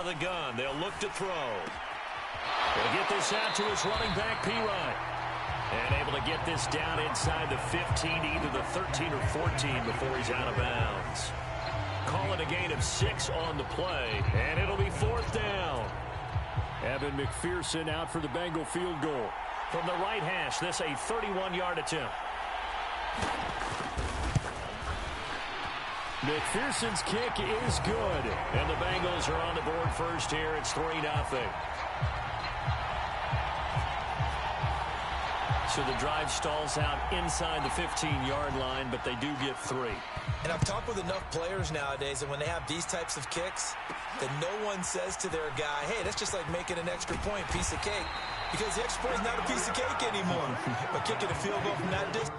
the gun. They'll look to throw. He'll get this out to his running back, P-Ryan. And able to get this down inside the 15, either the 13 or 14 before he's out of bounds. Call it a gain of 6 on the play, and it'll be fourth down. Evan McPherson out for the Bengal field goal. From the right hash, this a 31-yard attempt. McPherson's kick is good. And the Bengals are on the board first here. It's 3-0. So the drive stalls out inside the 15-yard line, but they do get 3. And I've talked with enough players nowadays, and when they have these types of kicks, that no one says to their guy, hey, that's just like making an extra point, piece of cake. Because the extra point is not a piece of cake anymore. But kicking a field goal from that distance.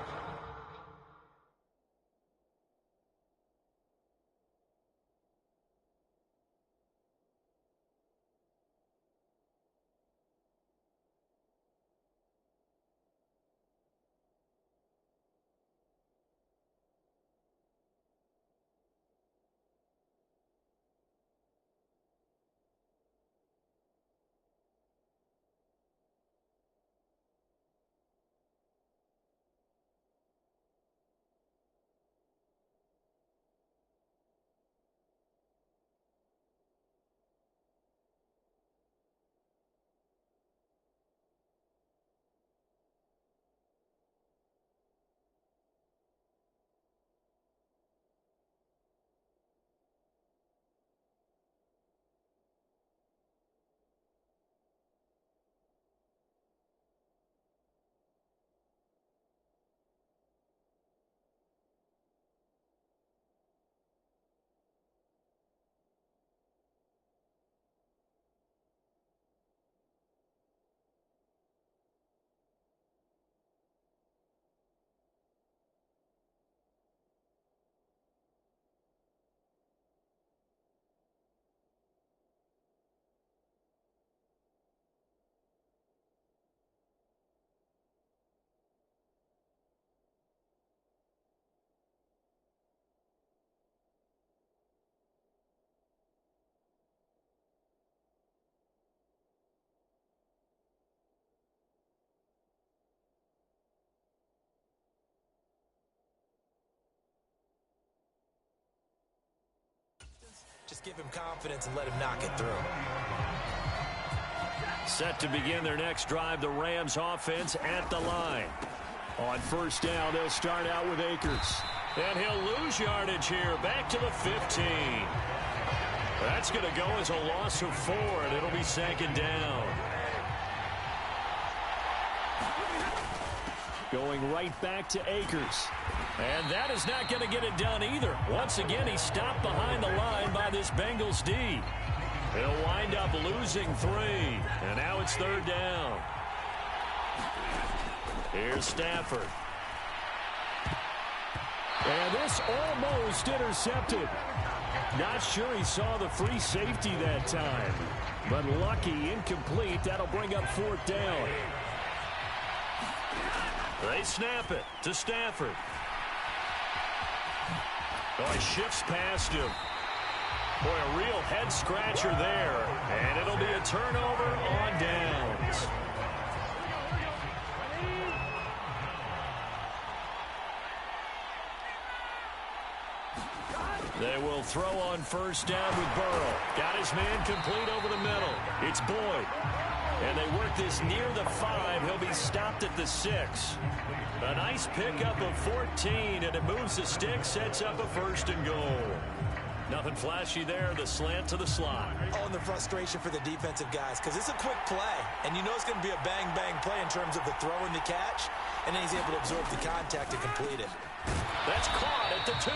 Just give him confidence and let him knock it through. Set to begin their next drive, the Rams offense at the line. On first down, they'll start out with Akers. And he'll lose yardage here, back to the 15. That's going to go as a loss of 4, and it'll be second down. Going right back to Akers. And that is not going to get it done either. Once again, he's stopped behind the line by this Bengals D. He'll wind up losing 3. And now it's third down. Here's Stafford. And this almost intercepted. Not sure he saw the free safety that time. But lucky, incomplete. That'll bring up fourth down. They snap it to Stafford. Oh, he shifts past him. Boy, a real head-scratcher there. And it'll be a turnover on downs. They will throw on first down with Burrow. Got his man complete over the middle. It's Boyd. And they work this near the 5. He'll be stopped at the 6. A nice pickup of 14, and it moves the stick, sets up a first and goal. Nothing flashy there, the slant to the slot. Oh, and the frustration for the defensive guys, because it's a quick play, and you know it's going to be a bang-bang play in terms of the throw and the catch, and then he's able to absorb the contact and complete it. That's caught at the 2.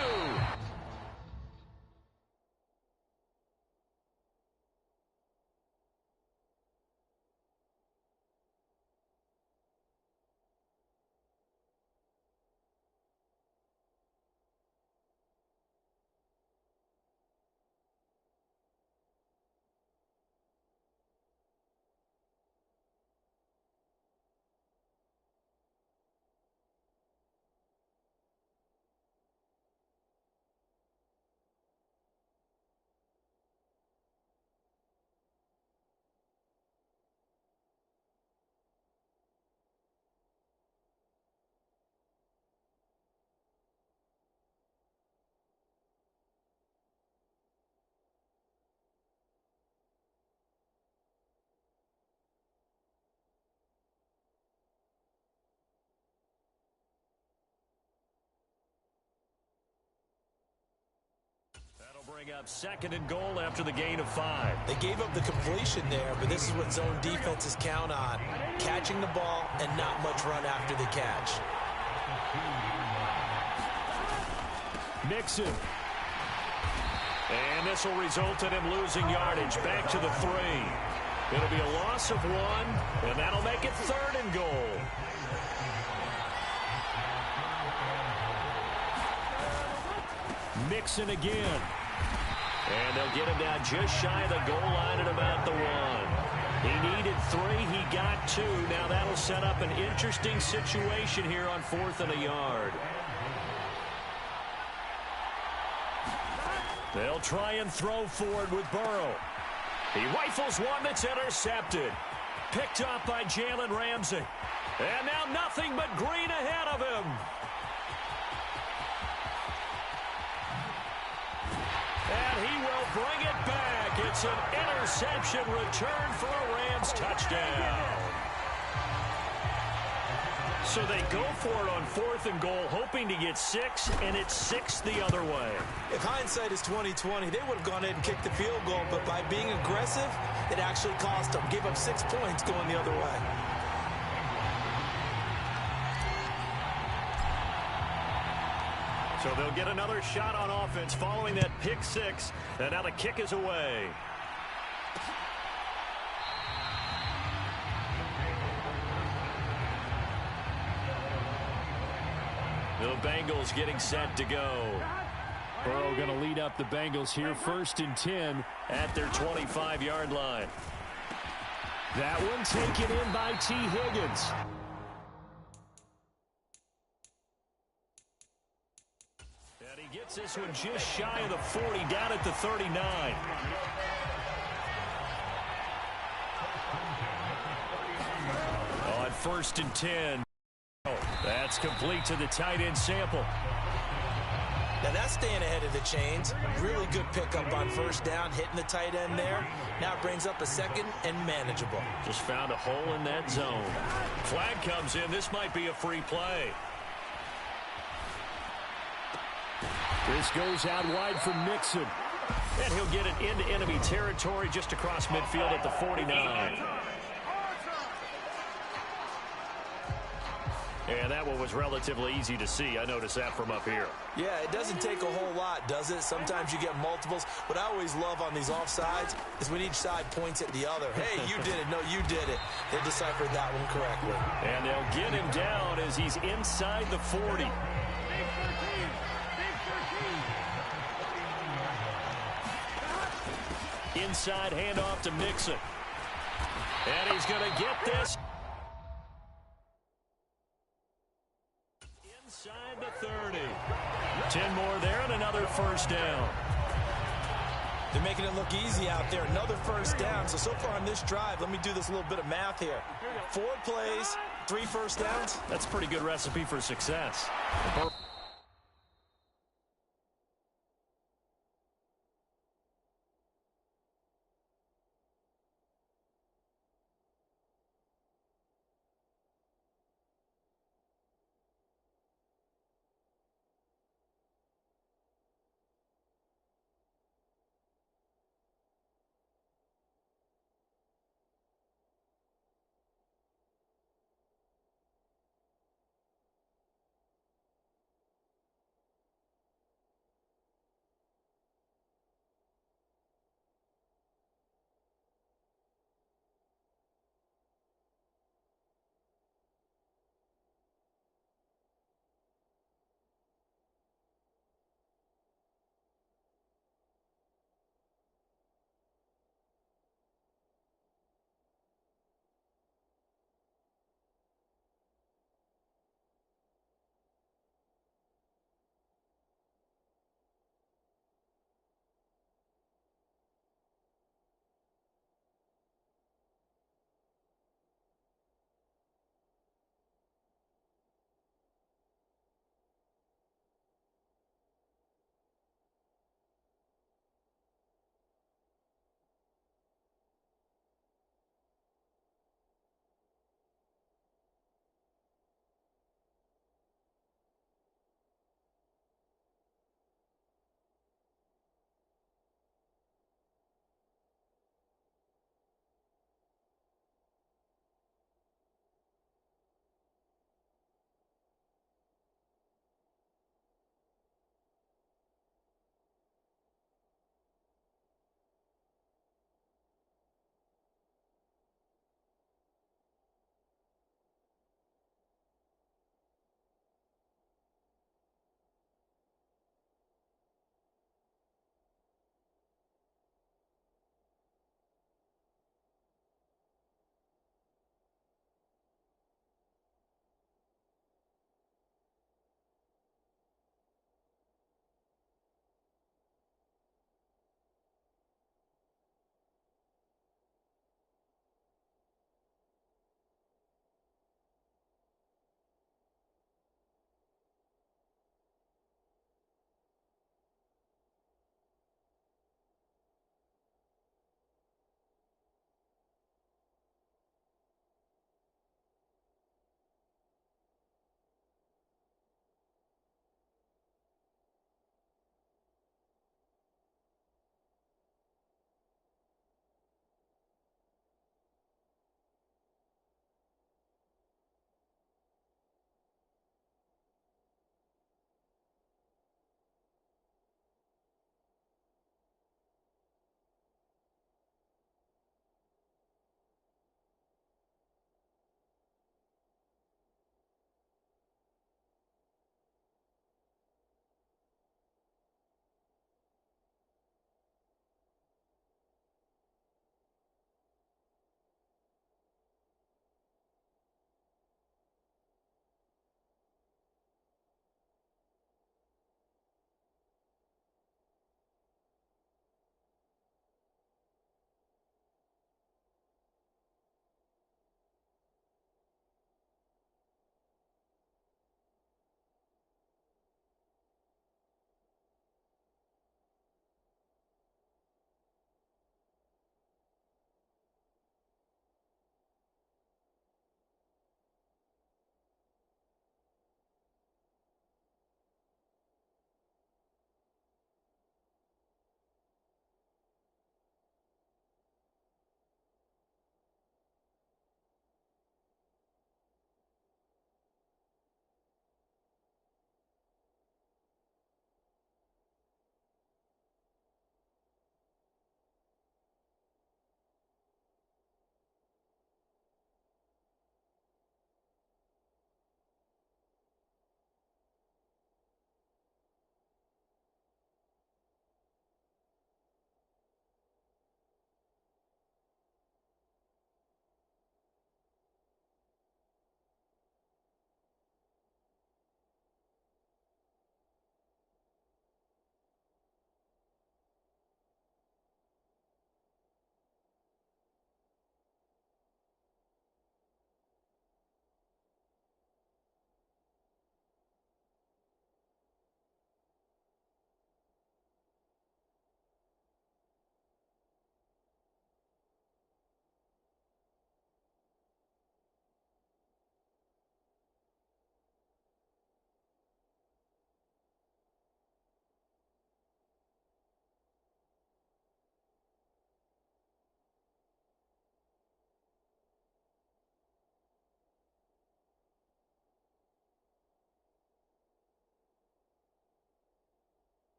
bring up 2nd and goal after the gain of 5. They gave up the completion there, but this is what zone defenses count on. Catching the ball and not much run after the catch. Mixon. And this will result in him losing yardage. Back to the 3. It'll be a loss of 1, and that'll make it 3rd and goal. Mixon again. And they'll get him down just shy of the goal line at about the 1. He needed 3. He got 2. Now that'll set up an interesting situation here on 4th and a yard. They'll try and throw forward with Burrow. He rifles one that's intercepted. Picked up by Jalen Ramsey. And now nothing but green ahead of him. And he will bring it back. It's an interception return for a Rams touchdown. So they go for it on 4th and goal, hoping to get 6, and it's 6 the other way. If hindsight is 20/20, they would have gone ahead and kicked the field goal, but by being aggressive, it actually cost them. Gave up 6 points going the other way. So they'll get another shot on offense following that pick 6, and now the kick is away. The Bengals getting set to go. Burrow going to lead up the Bengals here, 1st and 10 at their 25-yard line. That one taken in by T. Higgins. And he gets this one just shy of the 40, down at the 39. On 1st and 10. That's complete to the tight end Sample. Now that's staying ahead of the chains. Really good pickup on 1st down, hitting the tight end there. Now it brings up a 2nd and manageable. Just found a hole in that zone. Flag comes in. This might be a free play. This goes out wide for Mixon. And he'll get it into enemy territory just across midfield at the 49. And that one was relatively easy to see. I noticed that from up here. Yeah, it doesn't take a whole lot, does it? Sometimes you get multiples. What I always love on these offsides is when each side points at the other. Hey, you did it. No, you did it. They deciphered that one correctly. And they'll get him down as he's inside the 40. Inside handoff to Mixon. And he's going to get this. Inside the 30. 10 more there and another 1st down. They're making it look easy out there. Another 1st down. So far on this drive, let me do this little bit of math here. 4 plays, 3 1st downs. That's a pretty good recipe for success.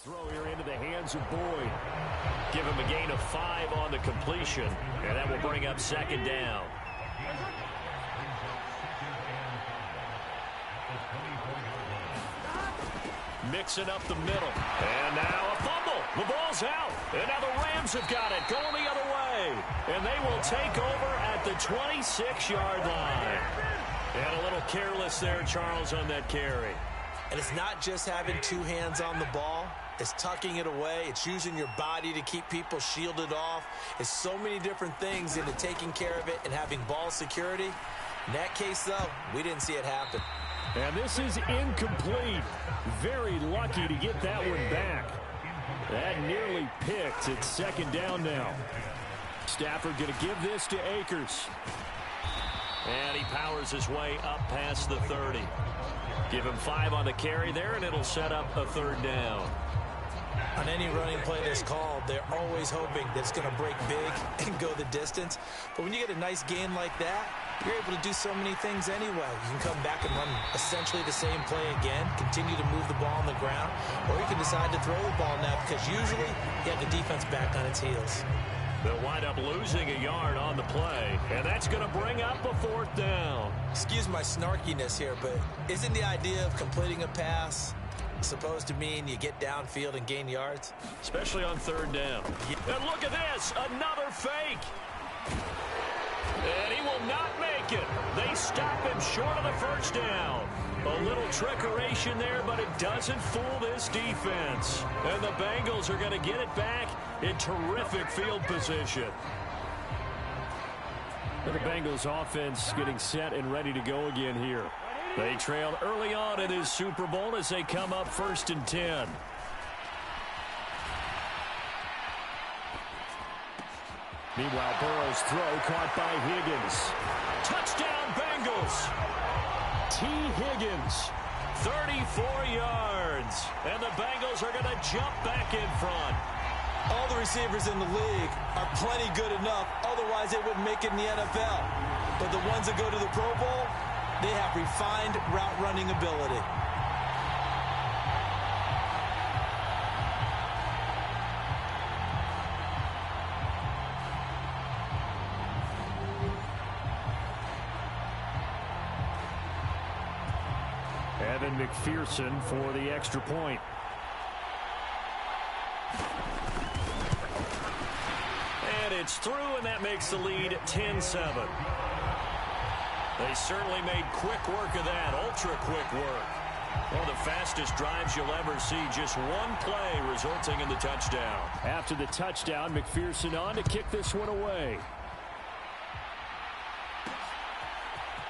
Throw here into the hands of Boyd. Give him a gain of 5 on the completion, and that will bring up second down. Mixing up the middle. And now a fumble. The ball's out. And now the Rams have got it, going the other way. And they will take over at the 26-yard line. And a little careless there, Charles, on that carry. And it's not just having 2 hands on the ball. It's tucking it away. It's using your body to keep people shielded off. It's so many different things into taking care of it and having ball security. In that case, though, we didn't see it happen. And this is incomplete. Very lucky to get that one back. That nearly picked. It's second down now. Stafford going to give this to Akers. And he powers his way up past the 30. Give him 5 on the carry there, and it'll set up a third down. On any running play that's called, they're always hoping that it's going to break big and go the distance. But when you get a nice gain like that, you're able to do so many things anyway. You can come back and run essentially the same play again, continue to move the ball on the ground, or you can decide to throw the ball now because usually you have the defense back on its heels. They'll wind up losing a yard on the play, and that's going to bring up a fourth down. Excuse my snarkiness here, but isn't the idea of completing a pass supposed to mean you get downfield and gain yards? Especially on third down. And look at this, another fake. And he will not make it. They stop him short of the first down. A little trickeration there, but it doesn't fool this defense. And the Bengals are going to get it back in terrific field position. The Bengals offense getting set and ready to go again here. They trailed early on in this Super Bowl as they come up 1st and 10. Meanwhile, Burrow's throw caught by Higgins. Touchdown, Bengals. T. Higgins. 34 yards. And the Bengals are going to jump back in front. All the receivers in the league are plenty good enough. Otherwise, they wouldn't make it in the NFL. But the ones that go to the Pro Bowl, they have refined route running ability. Evan McPherson for the extra point. And it's through, and that makes the lead 10-7. They certainly made quick work of that, ultra-quick work. One of the fastest drives you'll ever see, just one play resulting in the touchdown. After the touchdown, McPherson on to kick this one away.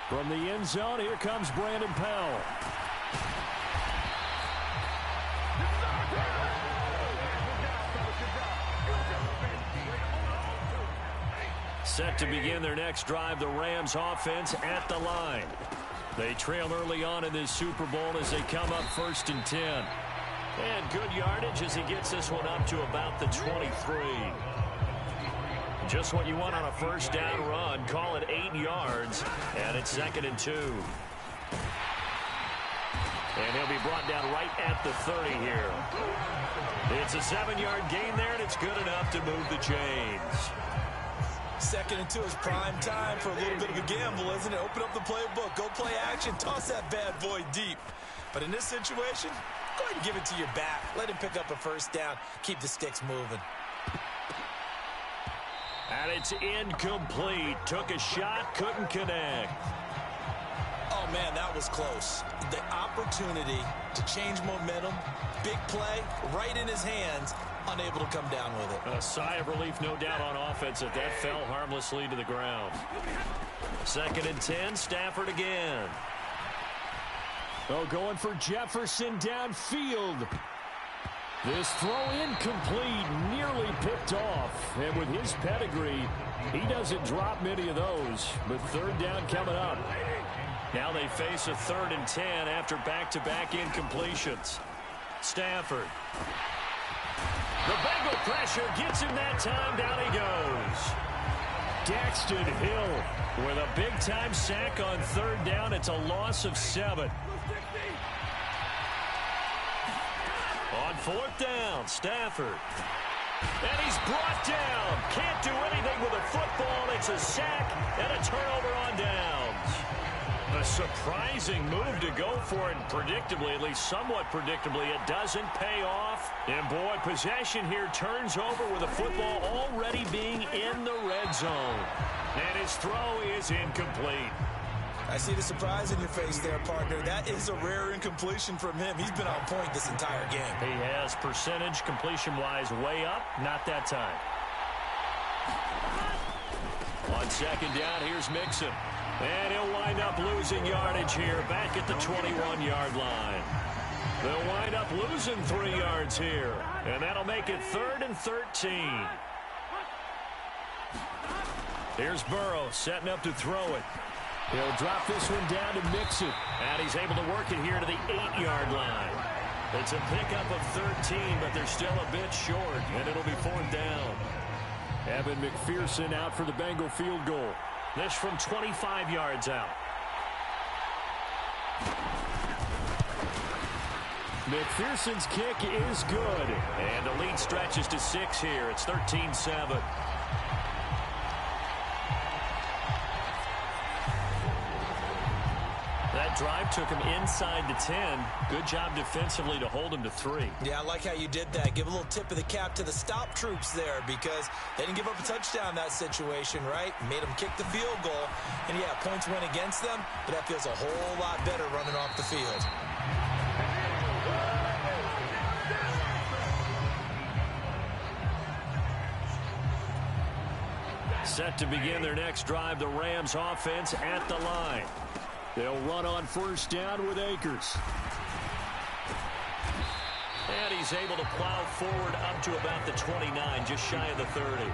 From the end zone, here comes Brandon Powell. Set to begin their next drive, the Rams offense at the line. They trail early on in this Super Bowl as they come up 1st and 10. And good yardage as he gets this one up to about the 23. Just what you want on a first down run. Call it 8 yards, and it's 2nd and 2. And he'll be brought down right at the 30 here. It's a 7-yard gain there, and it's good enough to move the chains. 2nd and 2 is prime time for a little bit of a gamble, isn't it? Open up the playbook, go play action, toss that bad boy deep. But in this situation, go ahead and give it to your back. Let him pick up a first down. Keep the sticks moving. And it's incomplete. Took a shot, couldn't connect. Oh, man, that was close. The opportunity to change momentum, big play, right in his hands, unable to come down with it. A sigh of relief, no doubt, on offense that fell harmlessly to the ground. 2nd and 10, Stafford again. Oh, going for Jefferson downfield. This throw incomplete, nearly picked off. And with his pedigree, he doesn't drop many of those. But third down coming up. Now they face a 3rd and 10 after back-to-back incompletions. Stafford. The Bengal pressure gets him that time. Down he goes. Daxton Hill with a big-time sack on third down. It's a loss of 7. On 4th down, Stafford. And he's brought down. Can't do anything with a football. It's a sack and a turnover on downs. A surprising move to go for it, predictably, at least somewhat predictably. It doesn't pay off. And, boy, possession here turns over with a football already being in the red zone. And his throw is incomplete. I see the surprise in your face there, partner. That is a rare incompletion from him. He's been on point this entire game. He has percentage completion-wise way up. Not that time. On 2nd down, here's Mixon. And he'll wind up losing yardage here back at the 21-yard line. They'll wind up losing 3 yards here. And that'll make it 3rd and 13. Here's Burrow setting up to throw it. He'll drop this one down to Mixon. And he's able to work it here to the 8-yard line. It's a pickup of 13, but they're still a bit short. And it'll be 4th down. Evan McPherson out for the Bengal field goal. This from 25 yards out. McPherson's kick is good. And the lead stretches to 6 here. It's 13-7. That drive took him inside the 10. Good job defensively to hold him to 3. Yeah, I like how you did that. Give a little tip of the cap to the stop troops there because they didn't give up a touchdown in that situation, right? Made them kick the field goal. And, yeah, points went against them, but that feels a whole lot better running off the field. Set to begin their next drive, the Rams offense at the line. They'll run on 1st down with Akers. And he's able to plow forward up to about the 29, just shy of the 30.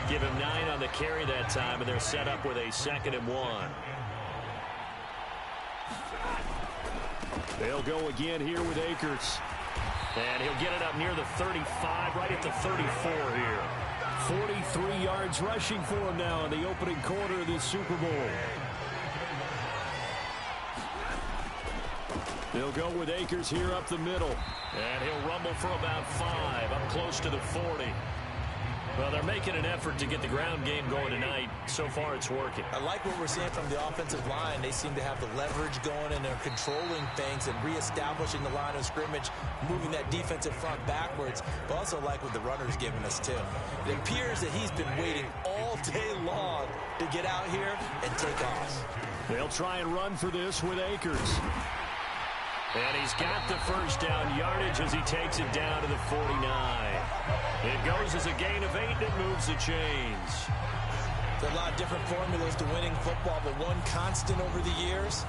Give him 9 on the carry that time, and they're set up with a 2nd and 1. They'll go again here with Akers. And he'll get it up near the 35, right at the 34 here. 43 yards rushing for him now in the opening quarter of this Super Bowl. They'll go with Akers here up the middle. And he'll rumble for about 5, up close to the 40. Well, they're making an effort to get the ground game going tonight. So far, it's working. I like what we're seeing from the offensive line. They seem to have the leverage going, and they're controlling things and reestablishing the line of scrimmage, moving that defensive front backwards. But also like what the runner's giving us, too. It appears that he's been waiting all day long to get out here and take off. They'll try and run for this with Akers. And he's got the 1st down yardage as he takes it down to the 49. It goes as a gain of 8, and it moves the chains. There are a lot of different formulas to winning football, but one constant over the years,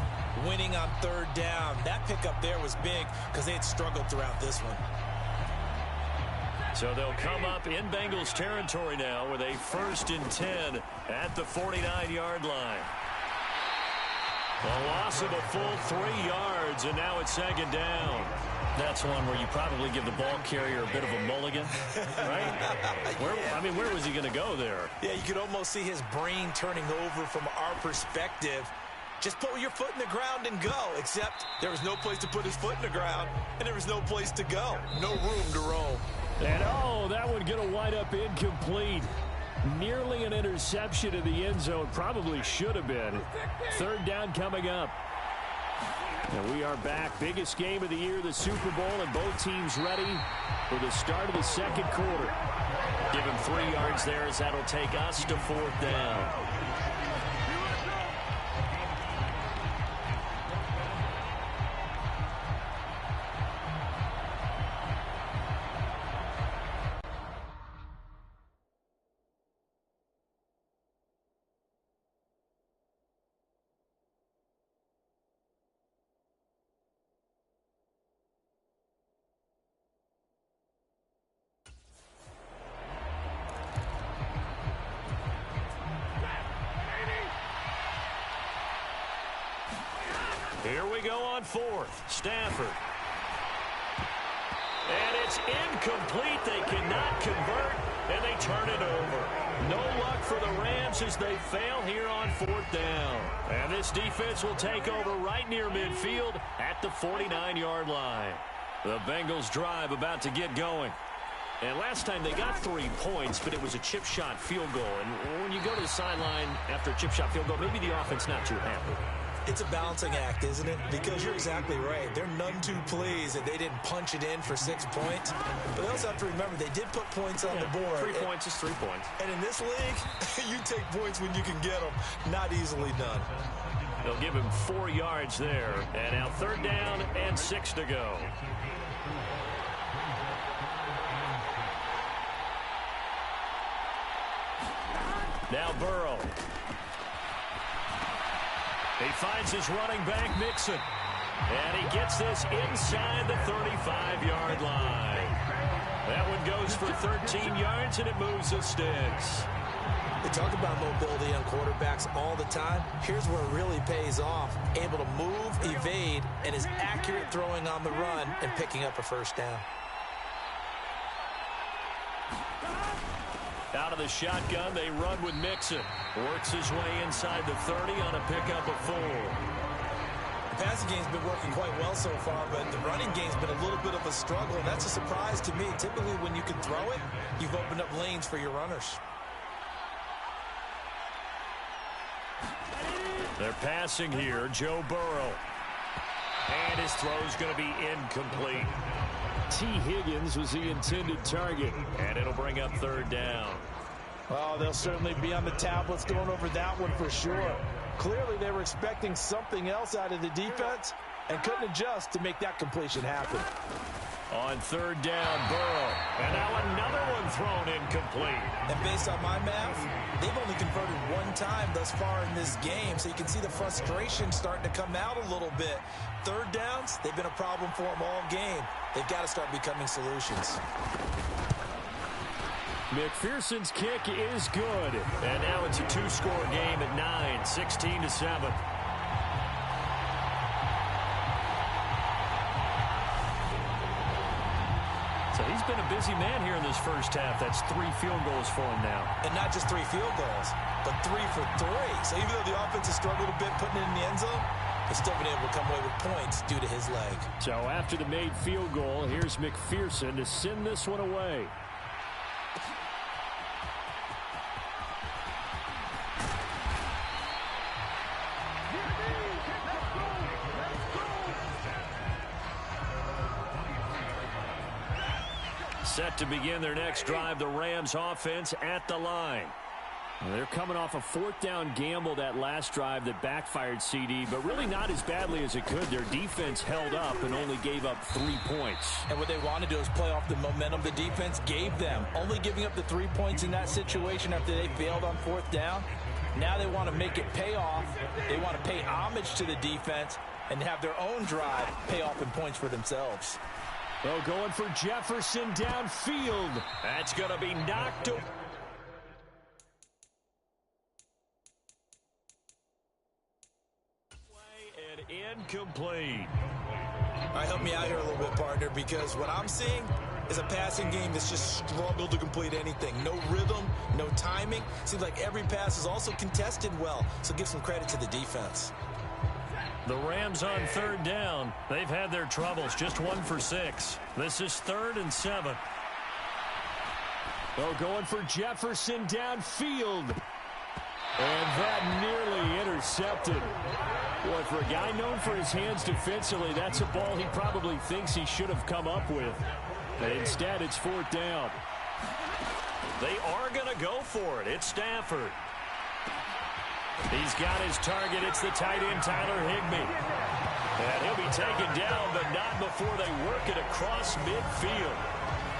winning on 3rd down. That pickup there was big because they had struggled throughout this one. So they'll come up in Bengals territory now with a 1st and 10 at the 49-yard line. A loss of a full 3 yards, and now it's 2nd down. That's one where you probably give the ball carrier a bit of a mulligan, right? Where was he going to go there? Yeah, you could almost see his brain turning over from our perspective. Just put your foot in the ground and go, except there was no place to put his foot in the ground, and there was no place to go. No room to roam. And, that one going to wind up incomplete. Nearly an interception in the end zone. Probably should have been. 3rd down coming up. And we are back. Biggest game of the year, the Super Bowl, and both teams ready for the start of the 2nd quarter. Give him 3 yards there as that'll take us to 4th down. Here we go on 4th. Stafford. And it's incomplete. They cannot convert, and they turn it over. No luck for the Rams as they fail here on 4th down. And this defense will take over right near midfield at the 49-yard line. The Bengals drive about to get going. And last time they got 3 points, but it was a chip shot field goal. And when you go to the sideline after a chip shot field goal, maybe the offense not too happy. It's a balancing act, isn't it? Because you're exactly right. They're none too pleased that they didn't punch it in for 6 points. But they also have to remember they did put points on the board. 3 points is 3 points. And in this league, you take points when you can get them. Not easily done. They'll give him 4 yards there. And now 3rd down and 6 to go. Now Burrow. He finds his running back, Mixon. And he gets this inside the 35-yard line. That one goes for 13 yards, and it moves the sticks. They talk about mobility on quarterbacks all the time. Here's where it really pays off. Able to move, evade, and is accurate throwing on the run and picking up a 1st down. Out of the shotgun, they run with Mixon. Works his way inside the 30 on a pickup of 4. The passing game's been working quite well so far, but the running game's been a little bit of a struggle, and that's a surprise to me. Typically, when you can throw it, you've opened up lanes for your runners. They're passing here, Joe Burrow. And his throw's going to be incomplete. T. Higgins was the intended target. And it'll bring up 3rd down. Oh, they'll certainly be on the tablets going over that one for sure. Clearly, they were expecting something else out of the defense and couldn't adjust to make that completion happen. On 3rd down, Burrow. And now another one thrown incomplete. And based on my math, they've only converted 1 time thus far in this game, so you can see the frustration starting to come out a little bit. 3rd downs, they've been a problem for them all game. They've got to start becoming solutions. McPherson's kick is good. And now it's a 2-score game at 9, 16-7. So he's been a busy man here in this first half. That's 3 field goals for him now. And not just 3 field goals, but 3 for 3. So even though the offense has struggled a bit putting it in the end zone, they've still been able to come away with points due to his leg. So after the made field goal, here's McPherson to send this one away. Set to begin their next drive, the Rams offense at the line. They're coming off a 4th down gamble that last drive that backfired, CD, but really not as badly as it could. Their defense held up and only gave up 3 points. And what they want to do is play off the momentum the defense gave them. Only giving up the 3 points in that situation after they failed on 4th down. Now they want to make it pay off. They want to pay homage to the defense and have their own drive pay off in points for themselves. Oh, going for Jefferson downfield. That's going to be knocked away. And incomplete. All right, help me out here a little bit, partner, because what I'm seeing is a passing game that's just struggled to complete anything. No rhythm, no timing. Seems like every pass is also contested well, so give some credit to the defense. The Rams on 3rd down. They've had their troubles, just 1 for 6. This is 3rd and 7. Oh, going for Jefferson downfield. And that nearly intercepted. Boy, for a guy known for his hands defensively, that's a ball he probably thinks he should have come up with. But instead, it's 4th down. They are going to go for it. It's Stafford. He's got his target. It's the tight end, Tyler Higbee. And he'll be taken down, but not before they work it across midfield.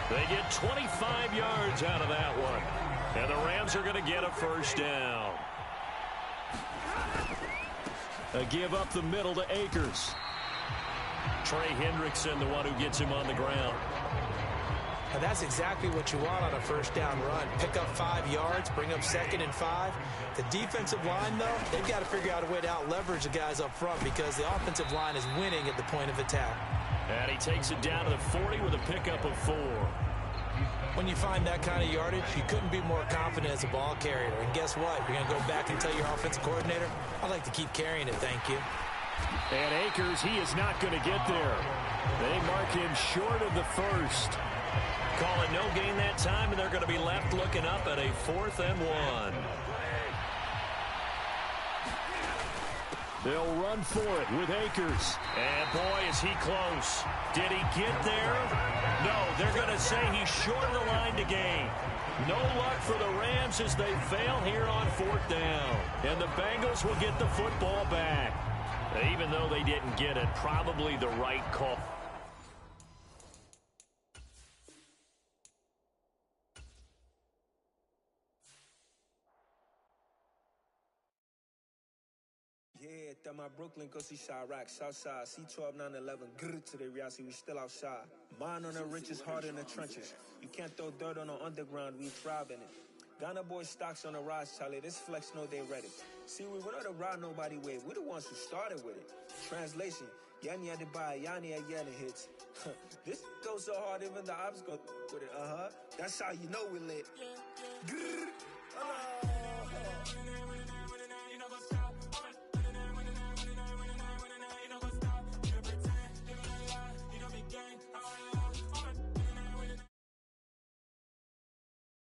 They get 25 yards out of that one. And the Rams are going to get a 1st down. A give up the middle to Akers. Trey Hendrickson, the one who gets him on the ground. And that's exactly what you want on a 1st down run. Pick up 5 yards, bring up 2nd and 5. The defensive line, though, they've got to figure out a way to out-leverage the guys up front because the offensive line is winning at the point of attack. And he takes it down to the 40 with a pickup of 4. When you find that kind of yardage, you couldn't be more confident as a ball carrier. And guess what? You're going to go back and tell your offensive coordinator, I'd like to keep carrying it, thank you. And Akers, he is not going to get there. They mark him short of the first. Call it no gain that time, and they're going to be left looking up at a 4th and 1. They'll run for it with Akers. And boy, is he close. Did he get there? No, they're going to say he's short of the line to gain. No luck for the Rams as they fail here on 4th down. And the Bengals will get the football back. Even though they didn't get it, probably the right call. Yeah, that my Brooklyn, go see Chirac, Southside, C12, 911, grr to the reality, we still outside. Mine on the riches, hard in the trenches. You can't throw dirt on the underground, we thrive in it. Ghana boys stocks on the rise, Charlie, this flex know they ready. See, we were not a ride nobody way, we the ones who started with it. Translation, Yanni had to buy, Yanni had yelling hits. This goes so hard, even the ops go with it, that's how you know we lit. Grr.